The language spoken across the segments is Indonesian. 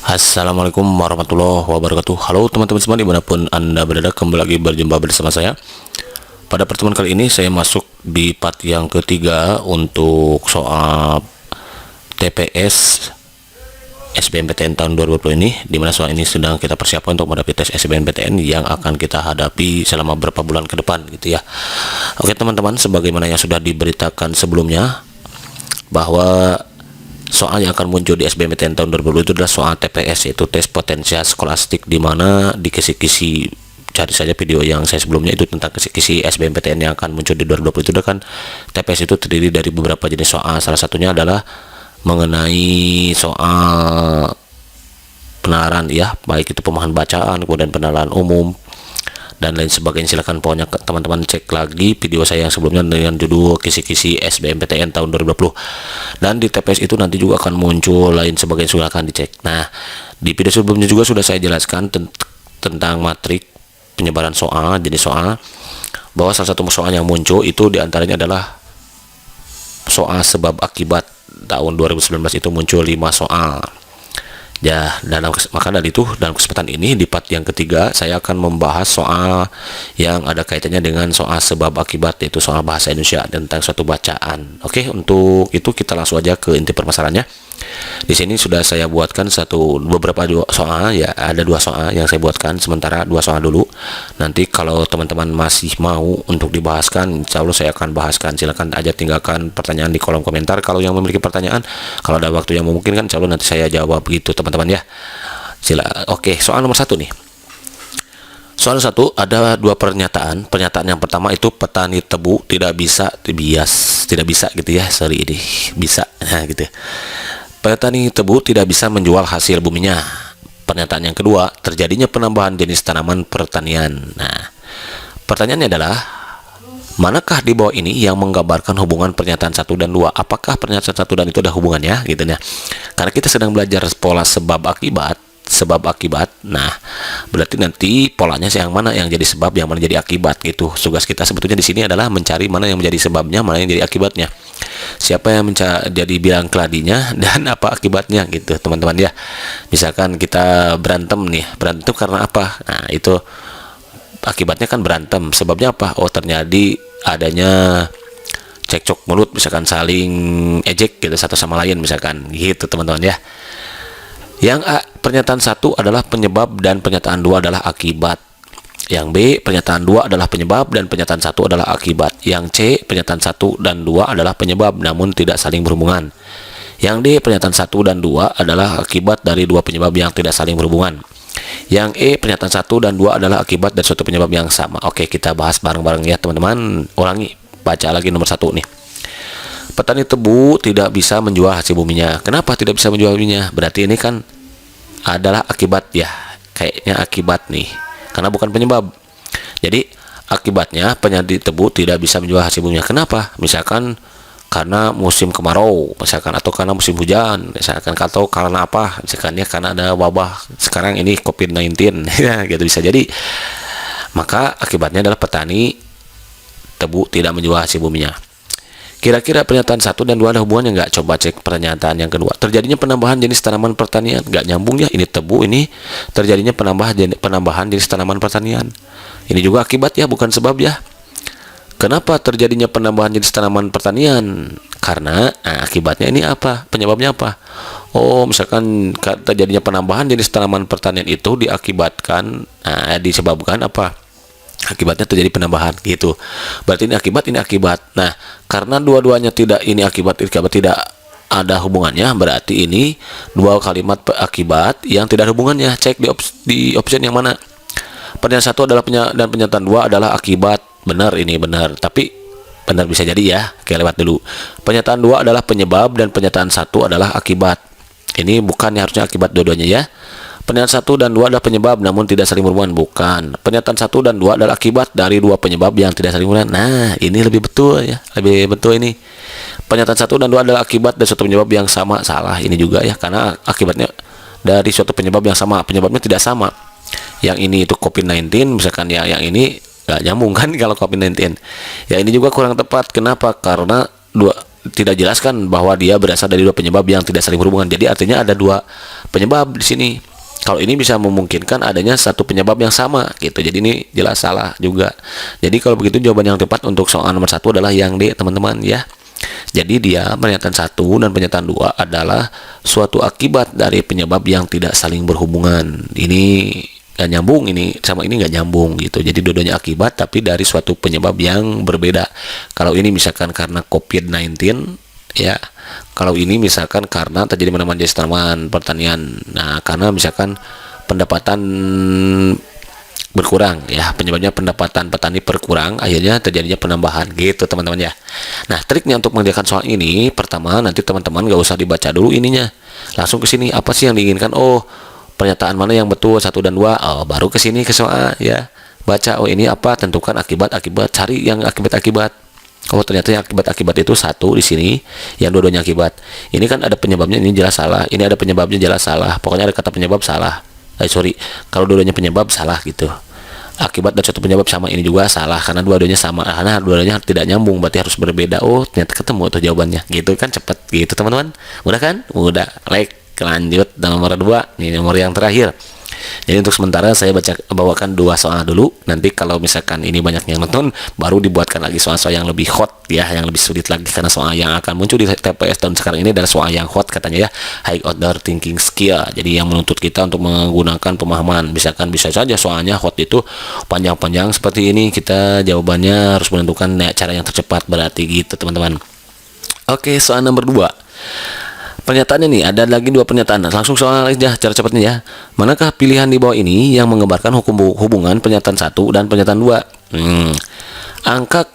Assalamualaikum warahmatullahi wabarakatuh. Halo teman-teman semua dimanapun Anda berada, kembali lagi berjumpa bersama saya. Pada pertemuan kali ini saya masuk di part yang ketiga untuk soal TPS SBMPTN tahun 2020 ini, dimana soal ini sedang kita persiapkan untuk menghadapi tes SBMPTN yang akan kita hadapi selama beberapa bulan ke depan gitu ya. Oke teman-teman, sebagaimana yang sudah diberitakan sebelumnya bahwa soal yang akan muncul di SBMPTN tahun 2020 itu adalah soal TPS, yaitu tes potensial skolastik, di mana di kisi-kisi, cari saja video yang saya sebelumnya itu tentang kisi-kisi SBMPTN yang akan muncul di 2020 itu kan TPS itu terdiri dari beberapa jenis soal. Salah satunya adalah mengenai soal penalaran ya, baik itu pemahaman bacaan, kemudian penalaran umum dan lain sebagainya. Silahkan pokoknya teman-teman cek lagi video saya yang sebelumnya dengan judul kisi-kisi SBMPTN tahun 2020, dan di TPS itu nanti juga akan muncul lain sebagainya, silahkan dicek. Nah, di video sebelumnya juga sudah saya jelaskan tentang matrik penyebaran soal, jenis soal, bahwa salah satu soal yang muncul itu diantaranya adalah soal sebab akibat. Tahun 2019 itu muncul 5 soal ya, maka dari itu dalam kesempatan ini di part yang ketiga saya akan membahas soal yang ada kaitannya dengan soal sebab akibat, yaitu soal bahasa Indonesia tentang suatu bacaan. Oke, untuk itu kita langsung aja ke inti permasalahannya. Di sini sudah saya buatkan beberapa soal ya, ada 2 soal yang saya buatkan, sementara 2 soal dulu. Nanti kalau teman-teman masih mau untuk dibahaskan, insya Allah saya akan bahaskan. Silahkan aja tinggalkan pertanyaan di kolom komentar kalau yang memiliki pertanyaan. Kalau ada waktu yang memungkinkan, insya Allah nanti saya jawab begitu teman-teman ya. Oke, soal nomor 1 nih. Soal 1 ada 2 pernyataan. Pernyataan yang pertama itu petani tebu tidak bisa gitu ya, sorry ini bisa, nah gitu. Petani tebu tidak bisa menjual hasil buminya. Pernyataan yang kedua, terjadinya penambahan jenis tanaman pertanian. Nah, pertanyaannya adalah, manakah di bawah ini yang menggambarkan hubungan pernyataan 1 dan 2? Apakah pernyataan 1 dan itu ada hubungannya gitu ya? Karena kita sedang belajar pola sebab akibat. Nah, berarti nanti polanya yang mana yang jadi sebab, yang mana jadi akibat gitu. Tugas kita sebetulnya di sini adalah mencari mana yang menjadi sebabnya, mana yang jadi akibatnya. Siapa yang jadi biang keladinya dan apa akibatnya gitu teman-teman ya. Misalkan kita berantem berantem karena apa? Nah, itu akibatnya kan berantem. Sebabnya apa? Oh, terjadi adanya cekcok mulut, misalkan saling ejek gitu satu sama lain misalkan gitu teman-teman ya. Yang A, pernyataan 1 adalah penyebab dan pernyataan 2 adalah akibat. Yang B, pernyataan 2 adalah penyebab dan pernyataan 1 adalah akibat. Yang C, pernyataan 1 dan 2 adalah penyebab namun tidak saling berhubungan. Yang D, pernyataan 1 dan 2 adalah akibat dari 2 penyebab yang tidak saling berhubungan. Yang E, pernyataan 1 dan 2 adalah akibat dari suatu penyebab yang sama. Oke, kita bahas bareng-bareng ya teman-teman. Ulangi, baca lagi nomor 1 nih. Petani tebu tidak bisa menjual hasil buminya. Kenapa tidak bisa menjual buminya? Berarti ini kan adalah akibat ya. Kayaknya akibat nih, karena bukan penyebab. Jadi akibatnya petani tebu tidak bisa menjual hasil buminya. Kenapa? Misalkan karena musim kemarau, misalkan, atau karena musim hujan, misalkan, atau karena apa? Misalkan ya karena ada wabah sekarang ini COVID-19 ya, gitu bisa jadi. Maka akibatnya adalah petani tebu tidak menjual hasil buminya. Kira-kira pernyataan 1 dan 2 ada hubungannya nggak? Coba cek pernyataan yang kedua. Terjadinya penambahan jenis tanaman pertanian. Nggak nyambung ya, ini tebu, ini terjadinya penambahan jenis tanaman pertanian. Ini juga akibat ya, bukan sebab ya. Kenapa terjadinya penambahan jenis tanaman pertanian? Karena akibatnya ini apa? Penyebabnya apa? Oh, misalkan terjadinya penambahan jenis tanaman pertanian itu disebabkan apa? Akibatnya terjadi penambahan gitu. Berarti ini akibat. Nah, karena dua-duanya tidak, ini akibat tidak ada hubungannya, berarti ini 2 kalimat akibat yang tidak ada hubungannya. Cek di option yang mana. Pernyataan 1 adalah dan pernyataan 2 adalah akibat. Benar, ini benar, tapi benar bisa jadi ya. Oke, lewat dulu. Pernyataan 2 adalah penyebab dan pernyataan 1 adalah akibat. Ini bukan, harusnya akibat dua-duanya ya. Pernyataan 1 dan 2 adalah penyebab namun tidak saling berhubungan. Bukan. Pernyataan 1 dan 2 adalah akibat dari 2 penyebab yang tidak saling berhubungan. Nah, ini lebih betul ya. Lebih betul ini. Pernyataan 1 dan 2 adalah akibat dari suatu penyebab yang sama. Salah ini juga ya, karena akibatnya dari suatu penyebab yang sama. Penyebabnya tidak sama. Yang ini itu COVID-19 misalkan ya, yang ini nggak nyambung kan kalau COVID-19. Ya, ini juga kurang tepat. Kenapa? Karena tidak jelaskan bahwa dia berasal dari 2 penyebab yang tidak saling berhubungan. Jadi artinya ada 2 penyebab di sini. Kalau ini bisa memungkinkan adanya satu penyebab yang sama gitu. Jadi ini jelas salah juga. Jadi kalau begitu jawaban yang tepat untuk soal nomor 1 adalah yang D, teman-teman ya. Jadi dia pernyataan 1 dan pernyataan 2 adalah suatu akibat dari penyebab yang tidak saling berhubungan. Ini nggak nyambung, ini sama ini nggak nyambung gitu. Jadi dua-duanya akibat tapi dari suatu penyebab yang berbeda. Kalau ini misalkan karena COVID-19 ya, kalau ini misalkan karena terjadi penanaman jenis tanaman pertanian. Nah, karena misalkan pendapatan berkurang ya, penyebabnya pendapatan petani berkurang, akhirnya terjadinya penambahan gitu teman-teman ya. Nah, triknya untuk mengerjakan soal ini, pertama nanti teman-teman gak usah dibaca dulu ininya, langsung ke sini apa sih yang diinginkan. Oh, pernyataan mana yang betul 1 dan 2. Oh, baru ke sini ke soal ya, baca. Oh, ini apa, tentukan akibat-akibat, cari yang akibat-akibat. Oh, ternyata yang akibat-akibat itu 1 di sini, yang dua-duanya akibat. Ini kan ada penyebabnya, ini jelas salah. Ini ada penyebabnya, jelas salah. Pokoknya ada kata penyebab salah. Kalau dua-duanya penyebab salah gitu. Akibat dan suatu penyebab sama, ini juga salah karena dua-duanya sama, karena dua-duanya tidak nyambung, berarti harus berbeda. Oh, ternyata ketemu tuh jawabannya. Gitu kan, cepet gitu teman-teman. Mudah kan? Mudah. Lanjut nomor 2. Ini nomor yang terakhir. Jadi untuk sementara saya bawakan 2 soal dulu. Nanti kalau misalkan ini banyak yang nonton, baru dibuatkan lagi soal-soal yang lebih hot ya, yang lebih sulit lagi, karena soal yang akan muncul di TPS tahun sekarang ini adalah soal yang hot katanya ya, high order thinking skill. Jadi yang menuntut kita untuk menggunakan pemahaman. Misalkan bisa saja soalnya hot itu panjang-panjang seperti ini, kita jawabannya harus menentukan cara yang tercepat, berarti gitu teman-teman. Oke, soal nomor 2. Pernyataannya nih, ada lagi 2 pernyataan. Langsung soal aja cara cepatnya ya. Manakah pilihan di bawah ini yang menggambarkan hubungan pernyataan 1 dan pernyataan 2? Angka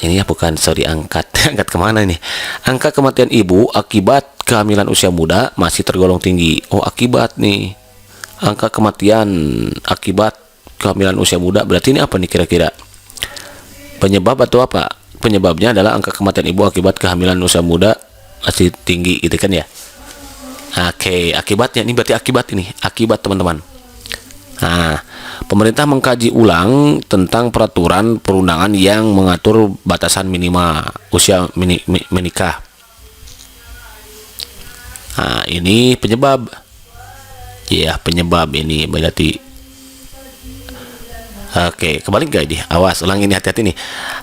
ini ya, bukan, angkat kemana ini? Angka kematian ibu akibat kehamilan usia muda masih tergolong tinggi. Oh, akibat nih. Angka kematian akibat kehamilan usia muda, berarti ini apa nih kira-kira? Penyebab atau apa? Penyebabnya adalah angka kematian ibu akibat kehamilan usia muda masih tinggi gitu kan ya. Oke, akibatnya ini berarti akibat teman-teman. Nah, pemerintah mengkaji ulang tentang peraturan perundangan yang mengatur batasan minimal usia menikah. Nah, ini penyebab ya, penyebab ini berarti. Oke, kembali guys, awas, ulang ini, hati-hati nih.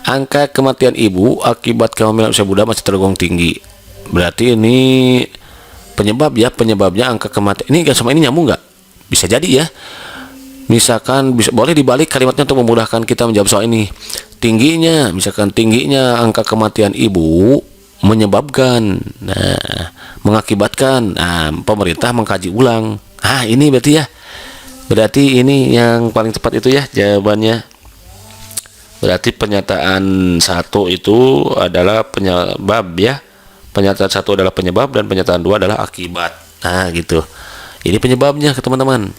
Angka kematian ibu akibat kehamilan usia muda masih tergolong tinggi. Berarti ini penyebabnya angka kematian. Ini sama ini nyambung nggak? Bisa jadi ya. Misalkan boleh dibalik kalimatnya untuk memudahkan kita menjawab soal ini. Misalkan tingginya angka kematian ibu menyebabkan, mengakibatkan, pemerintah mengkaji ulang. Ini berarti ya. Berarti ini yang paling tepat itu ya jawabannya. Berarti pernyataan 1 itu adalah penyebab ya. Pernyataan 1 adalah penyebab dan pernyataan 2 adalah akibat. Nah, gitu. Ini penyebabnya teman-teman.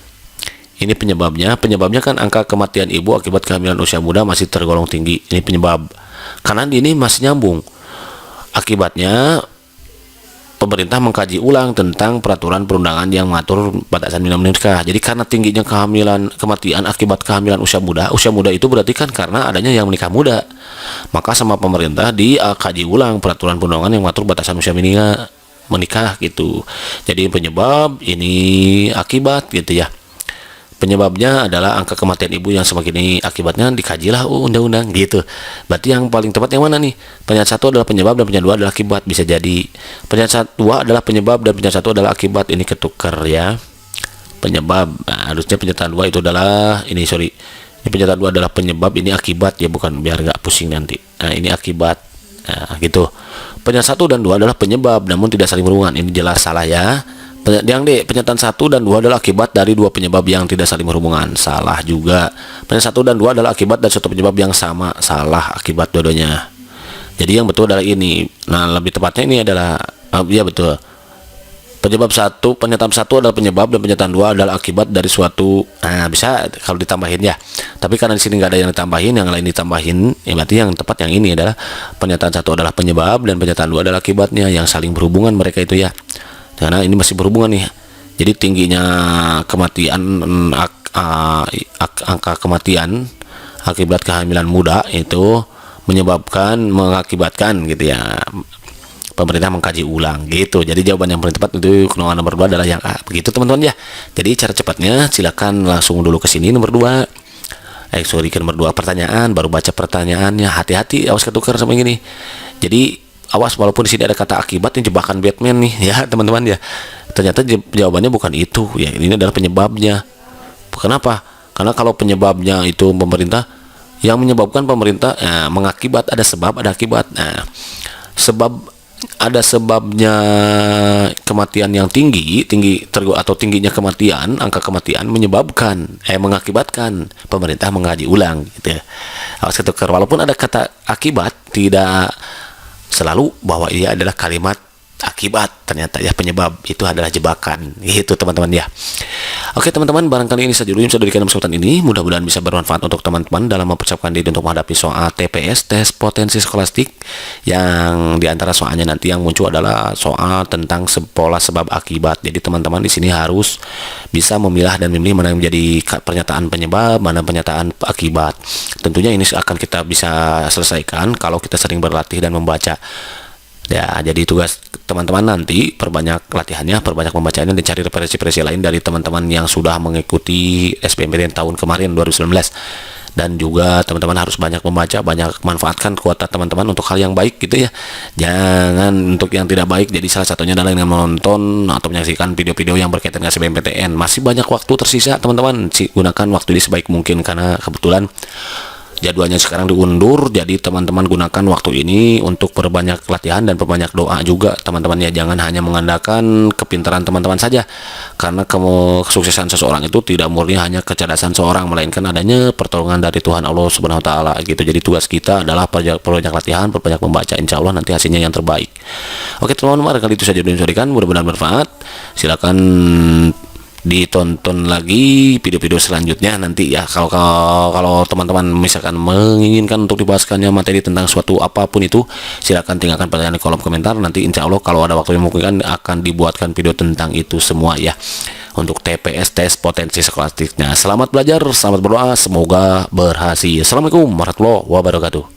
Ini penyebabnya kan angka kematian ibu akibat kehamilan usia muda masih tergolong tinggi. Ini penyebab. Karena ini masih nyambung. Akibatnya pemerintah mengkaji ulang tentang peraturan perundangan yang mengatur batasan minimal menikah. Jadi karena tingginya kematian akibat kehamilan usia muda itu berarti kan karena adanya yang menikah muda. Maka sama pemerintah dikaji ulang peraturan perundangan yang mengatur batasan usia menikah gitu. Jadi penyebab, ini akibat gitu ya. Penyebabnya adalah angka kematian ibu yang semakin ini, akibatnya dikajilah undang-undang gitu. Berarti yang paling tepat yang mana nih? Pernyataan 1 adalah penyebab dan pernyataan 2 adalah akibat, bisa jadi. Pernyataan 2 adalah penyebab dan pernyataan 1 adalah akibat, ini ketukar ya. Penyebab, harusnya pernyataan 2 itu adalah ini pernyataan 2 adalah penyebab, ini akibat ya, bukan, biar nggak pusing nanti. Nah, ini akibat. Nah, gitu. Pernyataan 1 dan 2 adalah penyebab namun tidak saling berhubungan. Ini jelas salah ya. Yang D, pernyataan 1 dan 2 adalah akibat dari 2 penyebab yang tidak saling berhubungan. Salah juga. Pernyataan 1 dan 2 adalah akibat dari suatu penyebab yang sama. Salah, akibat dua-duanya. Jadi yang betul adalah ini. Nah, lebih tepatnya ini adalah ya betul. Pernyataan 1 adalah penyebab dan pernyataan 2 adalah akibat dari suatu. Nah, bisa kalau ditambahin ya. Tapi karena di sini nggak ada yang ditambahin, yang lain ditambahin, ya berarti yang tepat yang ini adalah pernyataan 1 adalah penyebab dan pernyataan 2 adalah akibatnya, yang saling berhubungan mereka itu ya. Karena ini masih berhubungan nih. Jadi tingginya kematian, angka kematian akibat kehamilan muda itu mengakibatkan gitu ya. pemerintah mengkaji ulang gitu. Jadi jawaban yang paling tepat untuk nomor 2 adalah yang A. Begitu teman-teman ya. Jadi cara cepatnya silakan langsung dulu ke sini nomor 2. Ke nomor 2 pertanyaan, baru baca pertanyaannya. Hati-hati, awas ketukar sama gini. Jadi awas, walaupun di sini ada kata akibat, ini jebakan Batman nih ya teman-teman ya. Ternyata jawabannya bukan itu ya, ini adalah penyebabnya. Kenapa? Karena kalau penyebabnya itu pemerintah, yang menyebabkan pemerintah mengakibat, ada sebab ada akibat. Nah, sebab ada sebabnya kematian yang tinggi atau tingginya kematian, angka kematian mengakibatkan pemerintah mengkaji ulang gitu. Awas ketukar, walaupun ada kata akibat, tidak selalu bahwa ia adalah kalimat akibat, ternyata ya penyebab itu adalah jebakan gitu teman-teman ya. Oke teman-teman, barangkali ini saja dulu yang bisa diberikan kesempatan ini, mudah-mudahan bisa bermanfaat untuk teman-teman dalam mempersiapkan diri untuk menghadapi soal TPS, tes potensi skolastik, yang diantara soalnya nanti yang muncul adalah soal tentang pola sebab akibat. Jadi teman-teman di sini harus bisa memilah dan memilih mana yang menjadi pernyataan penyebab, mana pernyataan akibat. Tentunya ini akan kita bisa selesaikan kalau kita sering berlatih dan membaca. Ya, jadi tugas teman-teman nanti perbanyak latihannya, perbanyak membacaannya, dan cari referensi-referensi lain dari teman-teman yang sudah mengikuti SBMPTN tahun kemarin 2019. Dan juga teman-teman harus banyak membaca, banyak manfaatkan kuota teman-teman untuk hal yang baik gitu ya. Jangan untuk yang tidak baik. Jadi salah satunya adalah dengan menonton atau menyaksikan video-video yang berkaitan dengan SBMPTN. Masih banyak waktu tersisa teman-teman, gunakan waktu ini sebaik mungkin karena kebetulan jadwalnya sekarang diundur. Jadi teman-teman gunakan waktu ini untuk perbanyak latihan dan perbanyak doa juga teman-teman ya. Jangan hanya mengandalkan kepintaran teman-teman saja, karena kesuksesan seseorang itu tidak murni hanya kecerdasan seorang, melainkan adanya pertolongan dari Tuhan Allah Subhanahu wa taala gitu. Jadi tugas kita adalah perbanyak latihan, perbanyak membaca, insya Allah nanti hasilnya yang terbaik. Oke teman-teman, kali itu saja dulu yang bisa diberikan, mudah-mudahan bermanfaat. Silakan ditonton lagi video-video selanjutnya nanti ya. Kalau teman-teman misalkan menginginkan untuk dibahaskannya materi tentang suatu apapun itu, silakan tinggalkan pertanyaan di kolom komentar. Nanti insya Allah kalau ada waktu yang memungkinkan akan dibuatkan video tentang itu semua ya, untuk TPS, tes potensi skolastiknya. Selamat belajar, selamat berdoa, semoga berhasil. Assalamualaikum warahmatullahi wabarakatuh.